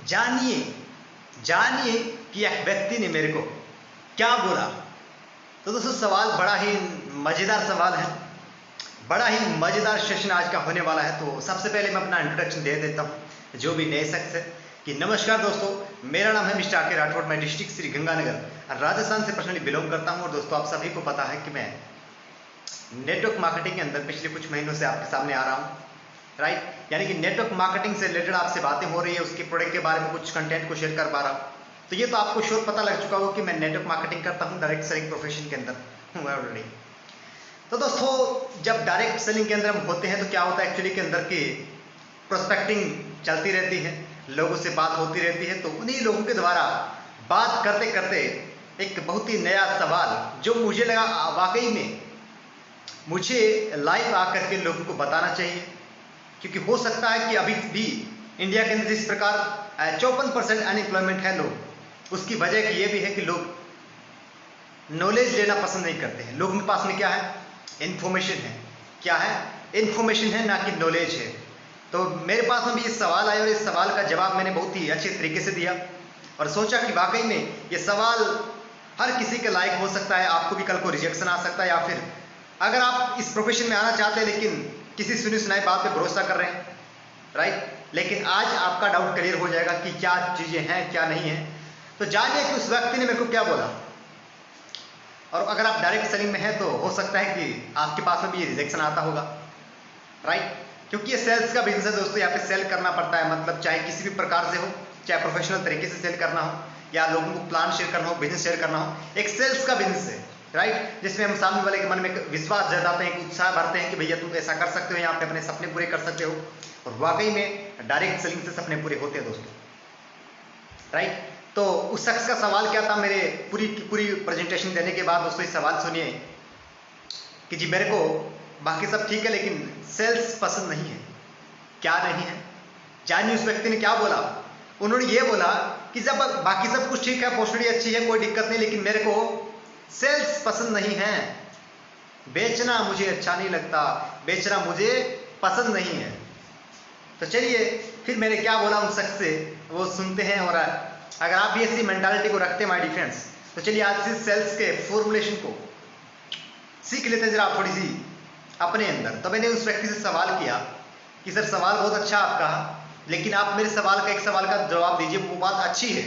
जानिए जानिए कि एक व्यक्ति ने मेरे को क्या बोला। तो दोस्तों सवाल बड़ा ही मज़ेदार सवाल है, बड़ा ही मज़ेदार सेशन आज का होने वाला है। तो सबसे पहले मैं अपना इंट्रोडक्शन दे देता हूँ जो भी नए शख्स है कि नमस्कार दोस्तों, मेरा नाम है मिस्टर आके राठौड़। मैं डिस्ट्रिक्ट श्री गंगानगर राजस्थान से पर्सनली बिलोंग करता हूँ। और दोस्तों आप सभी को पता है कि मैं नेटवर्क मार्केटिंग के अंदर पिछले कुछ महीनों से आपके सामने आ रहा हूँ, राइट। यानी कि नेटवर्क मार्केटिंग से रिलेटेड आपसे बातें हो रही है, उसके प्रोडक्ट के बारे में कुछ कंटेंट को शेयर कर पा रहा हूँ। तो ये तो आपको श्योर पता लग चुका होगा कि मैं नेटवर्क मार्केटिंग करता हूँ, डायरेक्ट सेलिंग प्रोफेशन के अंदर हूँ ऑलरेडी। तो दोस्तों जब डायरेक्ट सेलिंग के अंदर हम होते हैं तो क्या होता है एक्चुअली के अंदर की प्रोस्पेक्टिंग चलती रहती है, लोगों से बात होती रहती है। तो उन्हीं लोगों के द्वारा बात करते करते एक बहुत ही नया सवाल जो मुझे लगा वाकई में मुझे लाइव आकर के लोगों को बताना चाहिए, क्योंकि हो सकता है कि अभी भी इंडिया के अंदर जिस प्रकार 54% अनएम्प्लॉयमेंट है लोग, उसकी वजह की ये भी है कि लोग नॉलेज लेना पसंद नहीं करते हैं। लोगों के पास में क्या है, इन्फॉर्मेशन है। क्या है, इन्फॉर्मेशन है, ना कि नॉलेज है। तो मेरे पास में भी ये सवाल आया और इस सवाल का जवाब मैंने बहुत ही अच्छे तरीके से दिया और सोचा कि वाकई में ये सवाल हर किसी के लायक हो सकता है। आपको भी कल को रिजेक्शन आ सकता है, या फिर अगर आप इस प्रोफेशन में आना चाहते हैं लेकिन किसी सुनी सुनाई बात पे भरोसा कर रहे हैं, राइट। लेकिन आज आपका डाउट क्लियर हो जाएगा कि क्या चीज़ें हैं क्या नहीं है। तो जानिए कि उस व्यक्ति ने मेरे को क्या बोला। और अगर आप डायरेक्ट सेलिंग में हैं तो हो सकता है कि आपके पास में भी रिजेक्शन आता होगा, राइट। क्योंकि ये सेल्स का बिजनेस है दोस्तों, यहाँ पे सेल करना पड़ता है। मतलब चाहे किसी भी प्रकार से हो, चाहे प्रोफेशनल तरीके से सेल करना हो या लोगों को प्लान शेयर करना हो, बिजनेस शेयर करना हो, एक सेल्स का बिजनेस है, राइट। जिसमें हम सामने वाले के मन में एक विश्वास जताते हैं, एक उत्साह भरते हैं कि भैया तुम ऐसा कर सकते हो, यहाँ पे अपने सपने पूरे कर सकते हो। और वाकई में डायरेक्ट सेलिंग से सपने पूरे होते हैं दोस्तों, राइट। तो उस शख्स का सवाल क्या था, मेरे पूरी प्रेजेंटेशन देने के बाद दोस्तों सवाल सुनिए कि जी मेरे को बाकी सब ठीक है लेकिन सेल्स पसंद नहीं है। क्या नहीं है, जानिए उस व्यक्ति ने क्या बोला। उन्होंने ये बोला कि जब बाकी सब कुछ ठीक है, अपॉर्चुनिटी अच्छी है, कोई दिक्कत नहीं, लेकिन मेरे को सेल्स पसंद नहीं है। बेचना मुझे अच्छा नहीं लगता, बेचना मुझे पसंद नहीं है। तो चलिए फिर मैंने क्या बोला उन शख्स से वो सुनते हैं। और अगर आप भी ऐसी मेंटालिटी को रखते हैं माय डियर फ्रेंड्स, तो चलिए आज से सेल्स के फॉर्मुलेशन को सीख लेते हैं जरा थोड़ी सी अपने अंदर। तो मैंने उस व्यक्ति से सवाल किया कि सर सवाल बहुत अच्छा आपका, लेकिन आप मेरे सवाल का एक सवाल का जवाब दीजिए। वो बात अच्छी है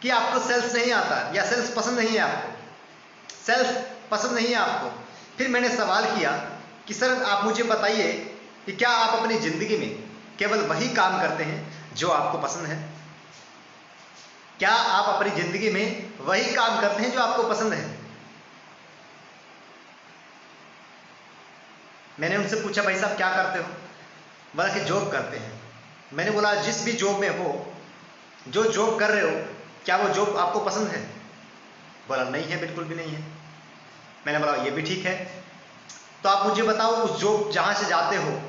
कि आपको सेल्स नहीं आता या सेल्स पसंद नहीं है, आपको सेल्स पसंद नहीं है आपको। फिर मैंने सवाल किया कि सर आप मुझे बताइए कि क्या आप अपनी ज़िंदगी में केवल वही काम करते हैं जो आपको पसंद है? क्या आप अपनी ज़िंदगी में वही काम करते हैं जो आपको पसंद है? मैंने उनसे पूछा भाई साहब क्या करते हो? बोला कि जॉब करते हैं। मैंने बोला जिस भी जॉब में हो, जो जॉब कर रहे हो, क्या वो जॉब आपको पसंद है? बोला नहीं है, बिल्कुल भी नहीं है। मैंने बोला ये भी ठीक है, तो आप मुझे बताओ उस जॉब जहाँ से जाते हो,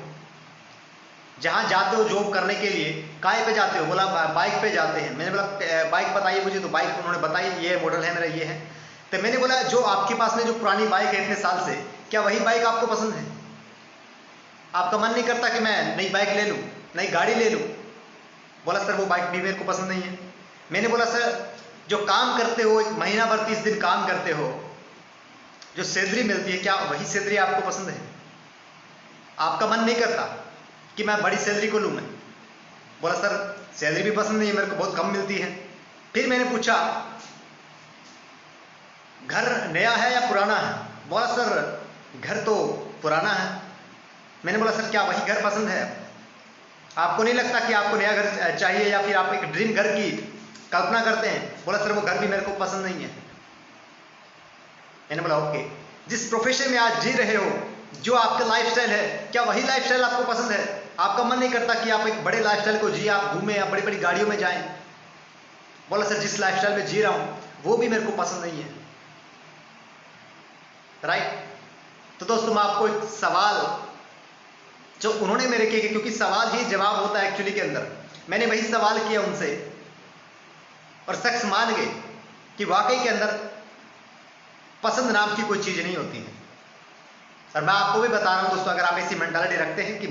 जहाँ जाते हो जॉब करने के लिए, काय पे जाते हो? बोला बाइक पे जाते हैं। मैंने बोला बाइक बताइए मुझे। तो बाइक उन्होंने बताई, ये मॉडल है मेरा, ये है। तो मैंने बोला जो आपके पास में जो पुरानी बाइक है इतने साल से, क्या वही बाइक आपको पसंद है? आपका मन नहीं करता कि मैं नई बाइक ले लूँ, नई गाड़ी ले लूँ? बोला सर वो बाइक भी मेरे को पसंद नहीं है। मैंने बोला सर जो काम करते हो, एक महीना भर 30 दिन काम करते हो, जो सैलरी मिलती है, क्या वही सैलरी आपको पसंद है? आपका मन नहीं करता कि मैं बड़ी सैलरी को लूँ मैं? बोला सर सैलरी भी पसंद नहीं है मेरे को, बहुत कम मिलती है। फिर मैंने पूछा घर नया है या पुराना है? बोला सर घर तो पुराना है। मैंने बोला सर क्या वही घर पसंद है? आपको नहीं लगता कि आपको नया घर चाहिए, या फिर आप एक ड्रीम घर की कल्पना करते हैं? बोला सर वो घर भी मेरे को पसंद नहीं है। मैंने बोला ओके, जिस प्रोफेशन में आज जी रहे हो, जो आपका लाइफस्टाइल है, क्या वही लाइफस्टाइल आपको पसंद है? आपका मन नहीं करता कि आप एक बड़े लाइफस्टाइल को जिए, आप घूमें, आप बड़ी बड़ी गाड़ियों में जाएं? बोला सर जिस लाइफस्टाइल में जी रहा हूं वो भी मेरे को पसंद नहीं है, राइट। तो दोस्तों मैं आपको एक सवाल जो उन्होंने मेरे किए, क्योंकि सवाल ही जवाब होता है एक्चुअली के अंदर, मैंने वही सवाल किया उनसे और शख्स मान गए कि वाकई के अंदर पसंद नाम की कोई चीज़ नहीं होती है। और मैं आपको भी बता रहा हूं दोस्तों, अगर आप ऐसी मेंटालिटी रखते हैं कि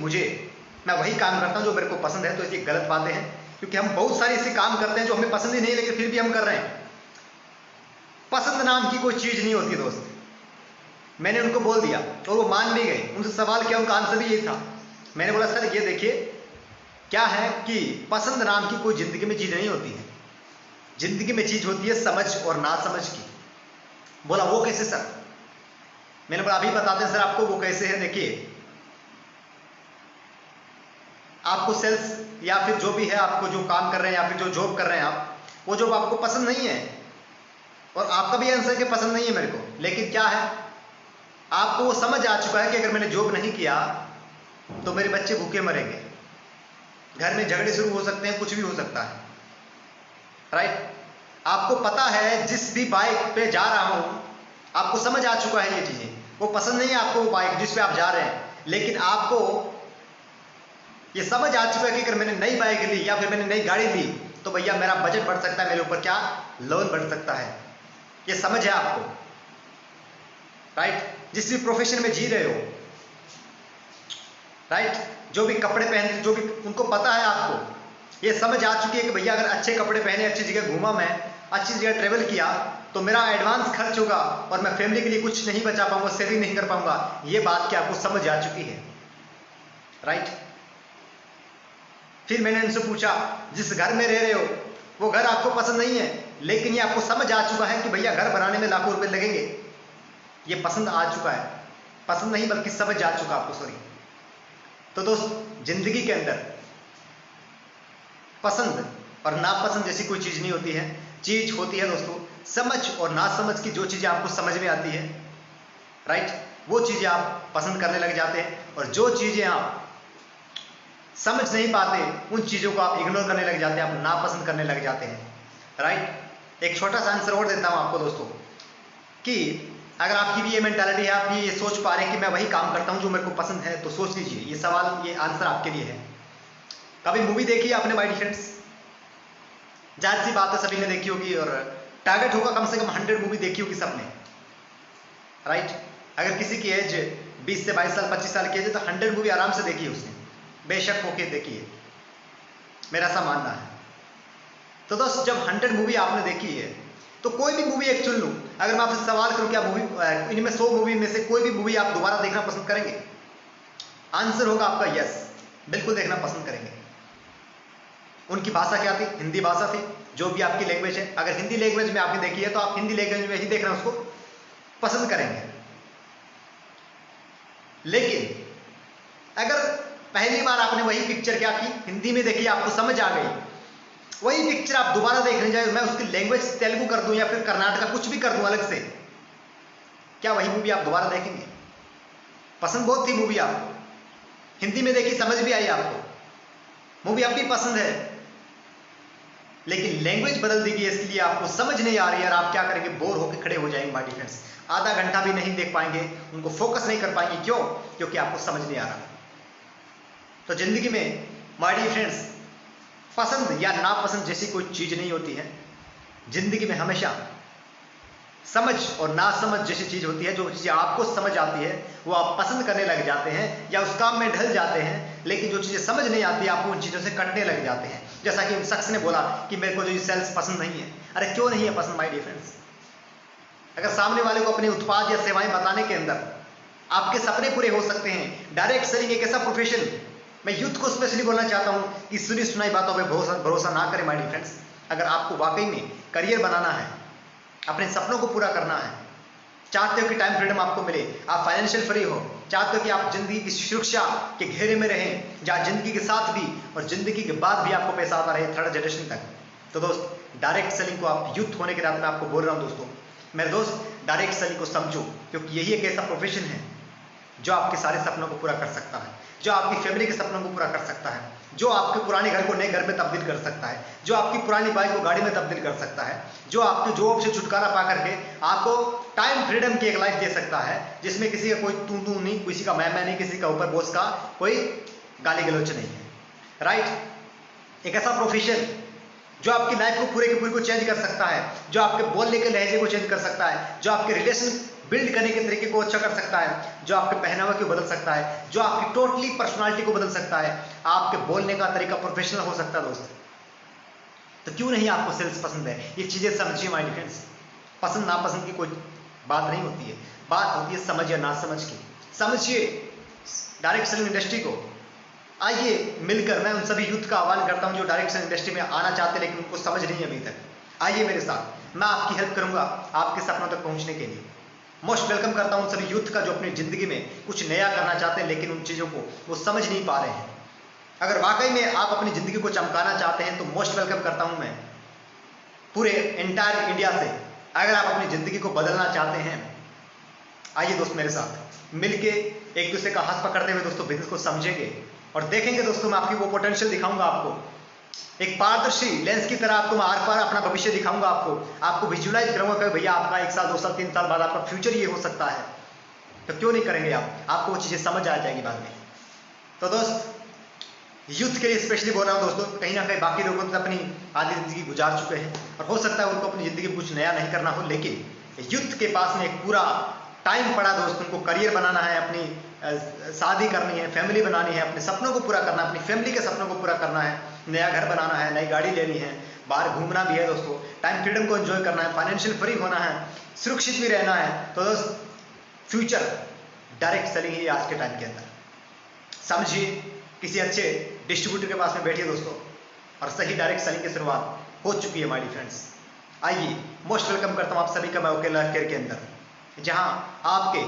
मैं वही काम करता हूं जो मेरे को पसंद है, तो ऐसी गलत बातें हैं। क्योंकि हम बहुत सारे ऐसे काम करते हैं जो हमें पसंद ही नहीं, लेकिन फिर भी हम कर रहे हैं। पसंद नाम की कोई चीज नहीं होती दोस्त। मैंने उनको बोल दिया और वो मान भी गए। उनसे सवाल किया, उनका आंसर भी यही था। मैंने बोला सर ये देखिए क्या है कि पसंद नाम की कोई जिंदगी में चीज नहीं होती है। जिंदगी में चीज होती है समझ और नासमझ की। बोला वो कैसे सर? मैंने बोला अभी बताते हैं सर आपको वो कैसे है। देखिए आपको सेल्स या फिर जो भी है, आपको जो काम कर रहे हैं या फिर जो जॉब कर रहे हैं आप, वो जॉब आपको पसंद नहीं है और आपका भी आंसर कि पसंद नहीं है मेरे को, लेकिन क्या है आपको वो समझ आ चुका है कि अगर मैंने जॉब नहीं किया तो मेरे बच्चे भूखे मरेंगे, घर में झगड़े शुरू हो सकते हैं, कुछ भी हो सकता है। राइट? आपको पता है जिस भी बाइक पे जा रहा हूं, आपको समझ आ चुका है ये चीजें। वो पसंद नहीं है आपको वो बाइक जिस पे आप जा रहे हैं, लेकिन आपको ये समझ आ चुका है कि अगर मैंने नई बाइक ली या फिर मैंने नई गाड़ी ली तो भैया मेरा बजट बढ़ सकता है, मेरे ऊपर क्या लोन बढ़ सकता है। ये समझ है आपको। राइट? जिस भी प्रोफेशन में जी रहे हो, राइट, जो भी कपड़े पहनते, जो भी उनको पता है, आपको ये समझ आ चुकी है कि भैया अगर अच्छे कपड़े पहने, अच्छी जगह घूमा, मैं अच्छी जगह ट्रेवल किया तो मेरा एडवांस खर्च होगा और मैं फैमिली के लिए कुछ नहीं बचा पाऊंगा, सेविंग नहीं कर पाऊंगा। ये बात क्या आपको समझ आ चुकी है। राइट? फिर मैंने उनसे पूछा जिस घर में रह रहे हो वो घर आपको पसंद नहीं है, लेकिन ये आपको समझ आ चुका है कि भैया घर बनाने में लाखों रुपए लगेंगे। ये पसंद आ चुका है, पसंद नहीं बल्कि समझ आ चुका आपको, सॉरी। तो दोस्त जिंदगी के अंदर पसंद और नापसंद जैसी कोई चीज नहीं होती है। चीज होती है दोस्तों समझ और नासमझ की। जो चीजें आपको समझ में आती है, राइट, वो चीजें आप पसंद करने लग जाते हैं, और जो चीजें आप समझ नहीं पाते उन चीजों को आप इग्नोर करने लग जाते हैं, आप नापसंद करने लग जाते हैं। राइट? एक छोटा सा आंसर और देता हूं आपको दोस्तों कि अगर आपकी भी ये मेंटालिटी है, आप ये सोच पा रहे हैं कि मैं वही काम करता हूं जो मेरे को पसंद है, तो सोच लीजिए ये सवाल, ये आंसर आपके लिए है। कभी मूवी देखी है आपने माय डियर फ्रेंड्स? जाहिर सी बात है सभी ने देखी होगी, और टारगेट होगा कम से कम 100 मूवी देखी होगी सबने। राइट? अगर किसी की एज 20 से 22 साल 25 साल की एज है तो 100 मूवी आराम से देखी है उसने, बेशक होके देखी है, मेरा ऐसा मानना है। तो दोस्त जब 100 मूवी आपने देखी है तो कोई भी मूवी एक चुन लूं, अगर मैं आपसे सवाल करूं क्या मूवी इनमें 100 मूवी में से कोई भी मूवी आप दोबारा देखना पसंद करेंगे? आंसर होगा आपका यस, बिल्कुल देखना पसंद करेंगे। उनकी भाषा क्या थी? हिंदी भाषा थी। जो भी आपकी लैंग्वेज है, अगर हिंदी लैंग्वेज में आपने देखी है तो आप हिंदी लैंग्वेज में ही देखना उसको पसंद करेंगे। लेकिन अगर पहली बार आपने वही पिक्चर क्या की, हिंदी में देखी, आपको समझ आ गई, वही पिक्चर आप दोबारा देखने जाए, मैं उसकी लैंग्वेज तेलुगु कर दूं या फिर कर्नाटका कुछ भी कर दूं अलग से, क्या वही मूवी आप दोबारा देखेंगे? पसंद बहुत थी मूवी आपको, हिंदी में देखी, समझ भी आई आपको, मूवी आपकी पसंद है, लेकिन लैंग्वेज बदल दी गई इसलिए आपको समझ नहीं आ रही है, और आप क्या करेंगे? बोर होकर खड़े हो जाएंगे माय डियर फ्रेंड्स। आधा घंटा भी नहीं देख पाएंगे, उनको फोकस नहीं कर पाएंगे। क्यों? क्योंकि आपको समझ नहीं आ रहा। तो जिंदगी में माय डियर फ्रेंड्स पसंद या नापसंद जैसी कोई चीज नहीं होती है। जिंदगी में हमेशा समझ और नासमझ जैसी चीज होती है। जो चीजें आपको समझ आती है वो आप पसंद करने लग जाते हैं या उस काम में ढल जाते हैं, लेकिन जो चीजें समझ नहीं आती आप उन चीजों से कटने लग जाते हैं। जैसा कि उन शख्स ने बोला कि मेरे को जो सेल्स पसंद नहीं है। अरे क्यों नहीं है पसंद माय डियर फ्रेंड्स? अगर सामने वाले को अपने उत्पाद या सेवाएं बताने के अंदर आपके सपने पूरे हो सकते हैं। डायरेक्ट सेलिंग एक ऐसा प्रोफेशन, मैं यूथ को स्पेशली बोलना चाहता हूं कि सुनी सुनाई बातों पर भरोसा ना करें माय डियर फ्रेंड्स। अगर आपको वाकई में करियर बनाना है, अपने सपनों को पूरा करना है, चाहते हो कि टाइम फ्रीडम आपको मिले, आप फाइनेंशियल फ्री हो, चाहते हो कि आप जिंदगी की सुरक्षा के घेरे में रहें, जहां जिंदगी के साथ भी और जिंदगी के बाद भी आपको पैसा आता रहे 3rd जनरेशन तक, तो दोस्त डायरेक्ट सेलिंग को आप यूथ होने के नाते मैं आपको बोल रहा हूं दोस्तों, मेरे दोस्त डायरेक्ट सेलिंग को समझो, क्योंकि यही एक ऐसा प्रोफेशन है जो आपके सारे सपनों को पूरा कर सकता है, जो आपकी फैमिली के सपनों को पूरा कर सकता है, जो आपके पुराने घर को नए घर में तब्दील कर सकता है, जो आपकी पुरानी बाइक को गाड़ी में तब्दील कर सकता है, जो आपके जॉब से छुटकारा पा करके आपको टाइम फ्रीडम की एक लाइफ दे सकता है, जिसमें किसी का कोई तू तू नहीं, किसी का मैं नहीं, किसी का ऊपर बॉस का कोई गाली गलौच नहीं है। राइट? एक ऐसा प्रोफेशन जो आपकी लाइफ को पूरे के पूरे को चेंज कर सकता है, जो आपके बोलने के लहजे को चेंज कर सकता है, जो आपके रिलेशन बिल्ड करने के तरीके को अच्छा कर सकता है, जो आपके पहनावा को बदल सकता है, जो आपकी टोटली पर्सनालिटी को बदल सकता है, आपके बोलने का तरीका प्रोफेशनल हो सकता है दोस्त। तो क्यों नहीं आपको सेल्स पसंद है? ये चीज़ें समझिए माय फ्रेंड्स। पसंद नापसंद की कोई बात नहीं होती है, बात होती है समझ या ना समझ की। समझिए डायरेक्ट सेलिंग इंडस्ट्री को। आइए मिलकर, मैं उन सभी यूथ का आह्वान करता हूं जो डायरेक्ट सेलिंग इंडस्ट्री में आना चाहते लेकिन उनको समझ नहीं है अभी तक। आइए मेरे साथ, मैं आपकी हेल्प करूंगा आपके सपनों तक पहुंचने के लिए। मोस्ट वेलकम करता हूं सभी यूथ का जो अपनी जिंदगी में कुछ नया करना चाहते हैं लेकिन उन चीज़ों को वो समझ नहीं पा रहे हैं। अगर वाकई में आप अपनी जिंदगी को चमकाना चाहते हैं तो मोस्ट वेलकम करता हूं मैं पूरे एंटायर इंडिया से। अगर आप अपनी जिंदगी को बदलना चाहते हैं, आइए दोस्त मेरे साथ मिलके एक दूसरे का हाथ पकड़ते हुए दोस्तों बिजनेस को समझेंगे और देखेंगे दोस्तों। मैं आपकी वो पोटेंशियल दिखाऊंगा आपको, एक पारदर्शी लेंस की तरह आपको मैं आर पार अपना भविष्य दिखाऊंगा आपको विजुलाइज करूंगा कि भैया आपका 1 साल 2 साल 3 साल बाद आपका फ्यूचर ये हो सकता है। तो क्यों नहीं करेंगे आपको वो चीज़ें समझ आ जाएगी बाद में। तो दोस्त यूथ के लिए स्पेशली बोल रहा हूँ दोस्तों, कहीं ना कहीं बाकी लोगों तो अपनी आधी जिंदगी गुजार चुके हैं और हो सकता है उनको अपनी जिंदगी में कुछ नया नहीं करना हो, लेकिन यूथ के पास में एक पूरा टाइम पड़ा दोस्त। उनको करियर बनाना है, अपनी शादी करनी है, फैमिली बनानी है, अपने सपनों को पूरा करना है, अपनी फैमिली के सपनों को पूरा करना है, नया घर बनाना है, नई गाड़ी लेनी है, बाहर घूमना भी है दोस्तों, टाइम फ्रीडम को एंजॉय करना है, फाइनेंशियल फ्री होना है, सुरक्षित भी रहना है। तो दोस्त फ्यूचर डायरेक्ट सेलिंग ही आज के टाइम के अंदर। समझिए, किसी अच्छे डिस्ट्रीब्यूटर के पास में बैठिए दोस्तों और सही डायरेक्ट सेलिंग की शुरुआत हो चुकी है माय फ्रेंड्स। आइए मोस्ट वेलकम करता हूं आप सभी का मैं ओके लाइफ केयर के अंदर, जहां आपके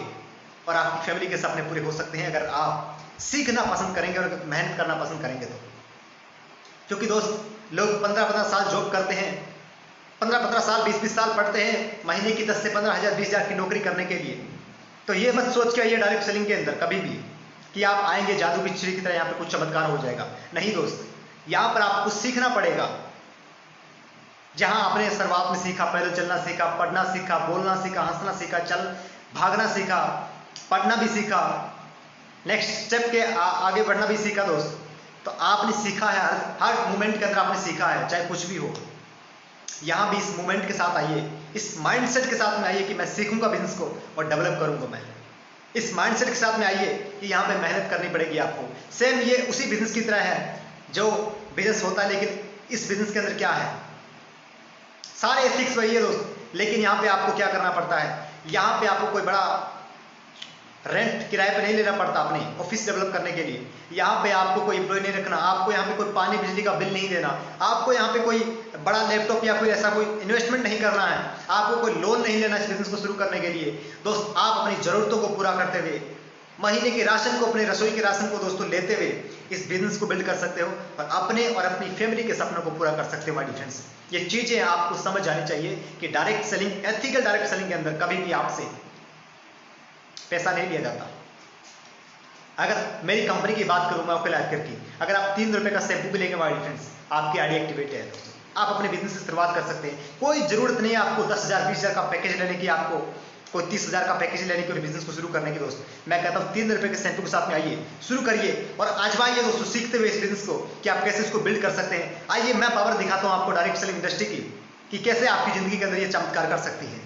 और आपकी फैमिली के सपने पूरे हो सकते हैं अगर आप सीखना पसंद करेंगे और मेहनत करना पसंद करेंगे तो। क्योंकि दोस्त लोग 15-15 साल जॉब करते हैं, 15-15 साल 20-20 साल पढ़ते हैं महीने की 10 से 15 हज़ार 20 हज़ार की नौकरी करने के लिए। तो ये मत सोच के आइए डायरेक्ट सेलिंग के अंदर कभी भी कि आप आएंगे जादू की छड़ी की तरह यहाँ पे कुछ चमत्कार हो जाएगा। नहीं दोस्त, यहाँ पर आपको सीखना पड़ेगा। जहां आपने शुरुआत में सीखा, पैदल चलना सीखा, पढ़ना सीखा, बोलना सीखा, हंसना सीखा, भागना सीखा, पढ़ना भी सीखा, नेक्स्ट स्टेप के आगे बढ़ना भी सीखा दोस्त। तो आपने सीखा है, हर मोमेंट के अंदर आपने सीखा है, चाहे कुछ भी हो। यहाँ भी इस मोमेंट के साथ आइए, इस माइंडसेट के साथ में आइए कि मैं सीखूंगा बिजनेस को और डेवलप करूंगा मैं। इस माइंडसेट के साथ में आइए कि यहाँ पे मेहनत करनी पड़ेगी आपको। सेम ये उसी बिजनेस की तरह है जो बिजनेस होता है, लेकिन इस बिजनेस के अंदर क्या है, सारे एथिक्स वही है दोस्त। लेकिन यहाँ पे आपको क्या करना पड़ता है, यहाँ पे आपको कोई बड़ा रेंट किराए पे नहीं लेना पड़ता अपनी ऑफिस डेवलप करने के लिए। यहाँ पे आपको कोई एम्प्लॉय नहीं रखना, आपको यहाँ पे कोई पानी बिजली का बिल नहीं देना, आपको यहाँ पे कोई बड़ा लैपटॉप या कोई ऐसा कोई इन्वेस्टमेंट नहीं करना है, आपको कोई लोन नहीं लेना इस बिजनेस को शुरू करने के लिए। दोस्त आप अपनी जरूरतों को पूरा करते हुए, महीने के राशन को, अपने रसोई के राशन को दोस्तों लेते हुए इस बिजनेस को बिल्ड कर सकते हो और अपने और अपनी फैमिली के सपनों को पूरा कर सकते हो माय फ्रेंड्स। ये चीजें आपको समझ आनी चाहिए कि direct selling, ethical direct selling के अंदर कभी भी आपसे पैसा नहीं लिया जाता। अगर मेरी कंपनी की बात करूं मैं ओके लाइफ केयर की, अगर आप 3 रुपए का शैम्पू भी लेंगे माय फ्रेंड्स, आपकी आईडी एक्टिवेट है दोस्तों, आप अपने बिजनेस से शुरुआत कर सकते हैं। कोई जरूरत नहीं है आपको 10,000 20,000 का पैकेज लेने की, आपको कोई 30,000 का पैकेज लेने की और बिजनेस को शुरू करने की। दोस्त मैं कहता हूँ 3 रुपए के शैम्पू के साथ में आइए, शुरू करिए और आजमाइए दोस्तों, सीखते हुए इस बिजनेस को कि आप कैसे इसको बिल्ड कर सकते हैं। आइए मैं पावर दिखाता हूँ आपको डायरेक्ट सेलिंग इंडस्ट्री की कि कैसे आपकी जिंदगी के अंदर ये चमत्कार कर सकती है।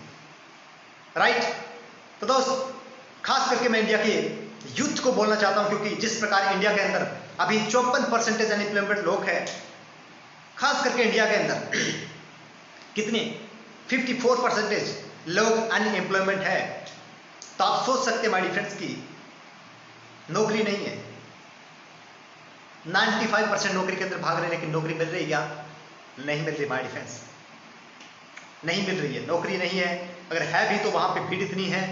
राइट। तो दोस्त खास करके मैं इंडिया के यूथ को बोलना चाहता हूं, क्योंकि जिस प्रकार इंडिया के अंदर अभी 54% अनएम्प्लॉयमेंट लोग हैं, खास करके इंडिया के अंदर कितने 54% लोग अनएम्प्लॉयमेंट है। तो आप सोच सकते हैं माय डियर फ्रेंड्स की नौकरी नहीं है। 95% नौकरी के अंदर भाग रहे हैं, लेकिन नौकरी मिल रही क्या? नहीं मिल रही माय डियर फ्रेंड्स, नहीं मिल रही है, नौकरी नहीं है। अगर है भी तो वहां पे भीड़ इतनी है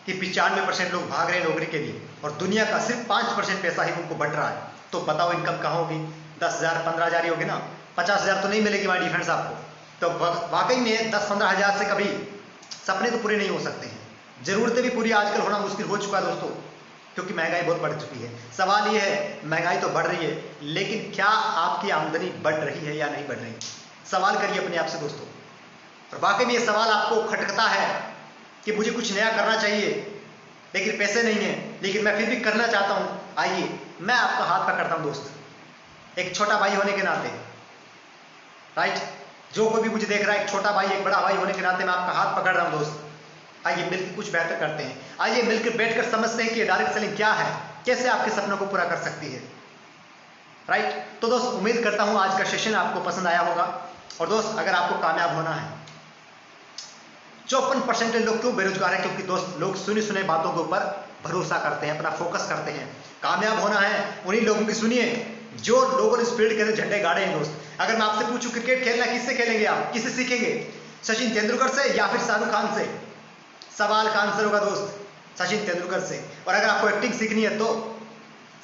कि 95% लोग भाग रहे हैं नौकरी के लिए और दुनिया का सिर्फ 5% पैसा ही उनको बढ़ रहा है। तो बताओ इनकम कहाँ होगी? 10,000 15,000 ही होगी ना, 50,000 तो नहीं मिलेगी माय डियर फ्रेंड्स आपको। तो वाकई में 10-15 हज़ार से कभी सपने तो पूरे नहीं हो सकते हैं, जरूरतें भी पूरी आजकल होना मुश्किल हो चुका है दोस्तों, क्योंकि महंगाई बहुत बढ़ चुकी है। सवाल ये है, महंगाई तो बढ़ रही है, लेकिन क्या आपकी आमदनी बढ़ रही है या नहीं बढ़ रही? सवाल करिए अपने आप से दोस्तों। और वाकई में ये सवाल आपको खटकता है कि मुझे कुछ नया करना चाहिए लेकिन पैसे नहीं है, लेकिन मैं फिर भी करना चाहता हूं। आइए मैं आपका हाथ पकड़ता हूं दोस्त, एक छोटा भाई होने के नाते। राइट, जो कोई भी मुझे देख रहा है, एक छोटा भाई एक बड़ा भाई होने के नाते मैं आपका हाथ पकड़ रहा हूं दोस्त। आइए मिलकर कुछ बेहतर करते हैं, आइए मिलकर बैठकर समझते हैं कि डायरेक्ट सेलिंग क्या है, कैसे आपके सपनों को पूरा कर सकती है। राइट। तो दोस्त उम्मीद करता हूं आज का सेशन आपको पसंद आया होगा। और दोस्त अगर आपको कामयाब होना है, 54% लोग क्यों बेरोजगार है? क्योंकि दोस्त लोग सुनी सुने बातों के ऊपर भरोसा करते हैं, अपना फोकस करते हैं। कामयाब होना है उन्हीं लोगों की सुनिए जो लोगों ने इस फील्ड के अंदर झंडे गाड़े हैं। दोस्त अगर मैं आपसे पूछूं क्रिकेट खेलना किससे खेलेंगे आप, किससे सीखेंगे? सचिन तेंदुलकर से या फिर शाहरुख खान से? सवाल का आंसर होगा दोस्त सचिन तेंदुलकर से। और अगर आपको एक्टिंग सीखनी है तो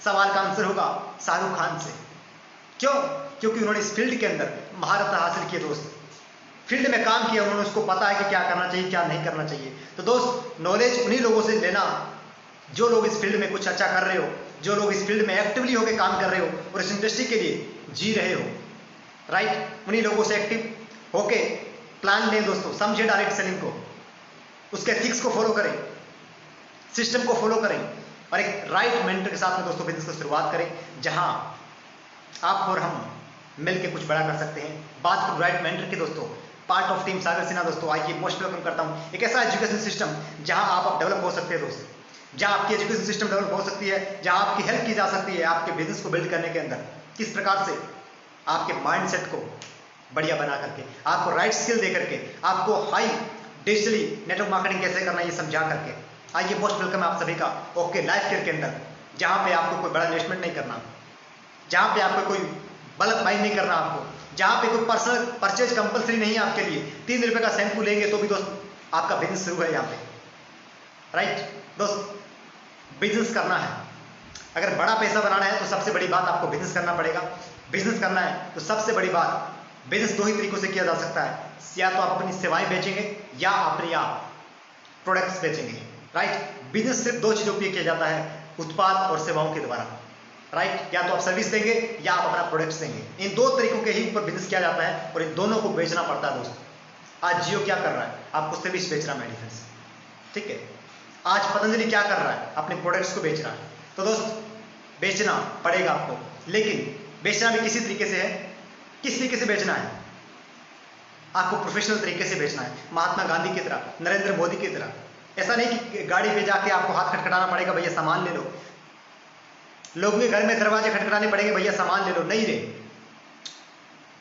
सवाल का आंसर होगा शाहरुख खान से। क्यों? क्योंकि उन्होंने इस फील्ड के अंदर महारत हासिल की है दोस्त, फील्ड में काम किया उन्होंने, उसको पता है कि क्या करना चाहिए क्या नहीं करना चाहिए। तो दोस्त नॉलेज उन्हीं लोगों से लेना जो लोग इस फील्ड में कुछ अच्छा कर रहे हो, जो लोग इस फील्ड में एक्टिवली होकर काम कर रहे हो और इस इंडस्ट्री के लिए जी रहे हो, राइट? उन्हीं लोगों से एक्टिव होके प्लान लें दोस्तों, समझे डायरेक्ट सेलिंग को, उसके एथिक्स को फॉलो करें, सिस्टम को फॉलो करें और एक राइट मेंटर के साथ में दोस्तों बिजनेस की शुरुआत करें, जहां आप और हम मिलकर कुछ बड़ा कर सकते हैं। बात करूं राइट मेंटर की दोस्तों, पार्ट ऑफ टीम सागर सिन्हा दोस्तों, आइए मोस्ट वेलकम करता हूं एक ऐसा एजुकेशन सिस्टम जहां आप डेवलप हो सकते हैं दोस्त, जहां आपकी एजुकेशन सिस्टम डेवलप हो सकती है, जहां आपकी हेल्प की जा सकती है आपके बिजनेस को बिल्ड करने के अंदर, किस प्रकार से आपके माइंडसेट को बढ़िया बना करके, आपको राइट स्किल दे करके, आपको हाई डिजिटली नेटवर्क मार्केटिंग कैसे करना है ये समझा करके। आइए मोस्ट वेलकम आप सभी का ओके लाइफ केयर के अंदर, जहां पे आपको कोई बड़ा इन्वेस्टमेंट नहीं करना, जहां पे आपको कोई बल्क बाइंग नहीं करना, आपको जहां पे कोई पर्सनल परचेज कंपलसरी नहीं है आपके लिए। 3 रुपए का शैम्पू लेंगे तो भी दोस्त आपका बिजनेस शुरू है यहाँ पे, राइट? दोस्त बिजनेस करना है, अगर बड़ा पैसा बनाना है तो सबसे बड़ी बात आपको बिजनेस करना पड़ेगा। बिजनेस करना है तो सबसे बड़ी बात, बिजनेस 2 ही तरीकों से किया जा सकता है, या तो आप अपनी सेवाएं बेचेंगे या अपने आप प्रोडक्ट्स बेचेंगे, राइट? बिजनेस सिर्फ 2 चीजों पर किया जाता है, उत्पाद और सेवाओं के द्वारा, राइट? या तो आप सर्विस देंगे या आप अपना प्रोडक्ट्स देंगे, इन 2 तरीकों के ही ऊपर बिजनेस किया जाता है और इन दोनों को बेचना पड़ता है दोस्त। आज जियो क्या कर रहा है? आपको सर्विस बेच रहा है, मेडिसिन, ठीक है? आज पतंजलि क्या कर रहा है? अपने प्रोडक्ट्स को बेच रहा है। तो दोस्त बेचना पड़ेगा आपको, लेकिन बेचना भी किसी तरीके से है। किस तरीके से बेचना है? आपको प्रोफेशनल तरीके से बेचना है, महात्मा गांधी की तरह, नरेंद्र मोदी की तरह। ऐसा नहीं कि गाड़ी पे जाके आपको हाथ खटखटाना पड़ेगा, भैया सामान ले लो, लोगों के घर में दरवाजे खटखटाने पड़ेंगे, भैया सामान ले लो, नहीं रे।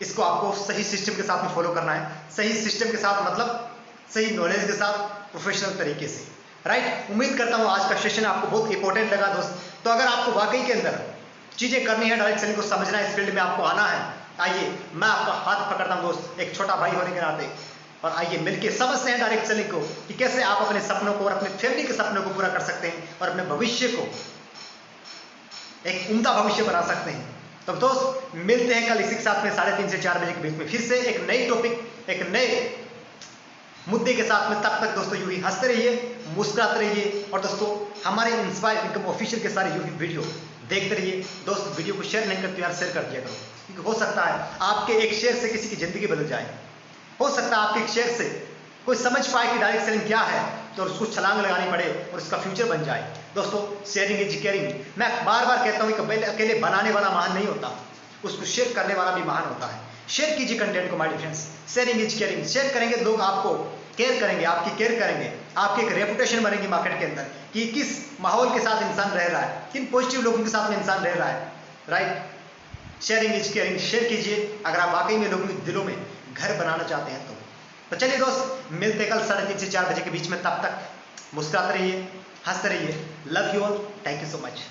इसको आपको सही सिस्टम के साथ में फॉलो करना है। सही सिस्टम के साथ मतलब सही नॉलेज के साथ, प्रोफेशनल तरीके से, राइट? उम्मीद करता हूं आज का सेशन आपको बहुत इंपॉर्टेंट लगा दोस्त। तो अगर आपको वाकई के अंदर चीजें करनी है, डायरेक्ट सेलिंग को समझना है, इस फील्ड में आपको आना है, आइए मैं आपका हाथ पकड़ता हूं दोस्त, एक छोटा भाई होने के नाते, और आइए मिलकर समझते हैं डायरेक्ट सेलिंग को कि कैसे आप अपने सपनों को और अपने फैमिली के सपनों को पूरा कर सकते हैं और अपने भविष्य को एक उम्दा भविष्य बना सकते हैं। तो दोस्त मिलते हैं कल इसी के साथ में 3:30 से 4 बजे के बीच में, फिर से एक नई टॉपिक, एक नए मुद्दे के साथ में। तब तक दोस्तों यूं ही हंसते रहिए, मुस्कुराते रहिए, और दोस्तों हमारे इंस्पायर इनकम ऑफिशियल के सारे यूं ही वीडियो देखते रहिए। दोस्त वीडियो को शेयर नहीं करते यार, शेयर कर दिया करो, क्योंकि हो सकता है आपके एक शेयर से किसी की जिंदगी बदल जाए। हो सकता है आपके एक शेयर से कोई समझ पाए कि डायरेक्ट सेलिंग क्या है, तो उसको छलांग लगानी पड़े और उसका फ्यूचर बन जाए। दोस्तों शेयरिंग इज केयरिंग, मैं बार बार कहता हूं कि अकेले बनाने वाला महान नहीं होता, उसको शेयर करने वाला भी महान होता है। शेयर कीजिए कंटेंट को my dear friends, sharing is caring. Share करेंगे लोग आपको केयर करेंगे, आपकी केयर करेंगे, आपकी एक रेपुटेशन बनेगी मार्केट के अंदर कि किस माहौल के साथ इंसान रह रहा है, किन पॉजिटिव लोगों के साथ में इंसान रह रहा है, right? Sharing is caring. Share कीजिए अगर आप वाकई में लोगों के दिलों में घर बनाना चाहते हैं तो चलिए दोस्त मिलते कल 3:30 से 4 बजे के बीच में। तब तक मुस्कुराते रहिए, हंसते रहिए। Love you all, thank you so much.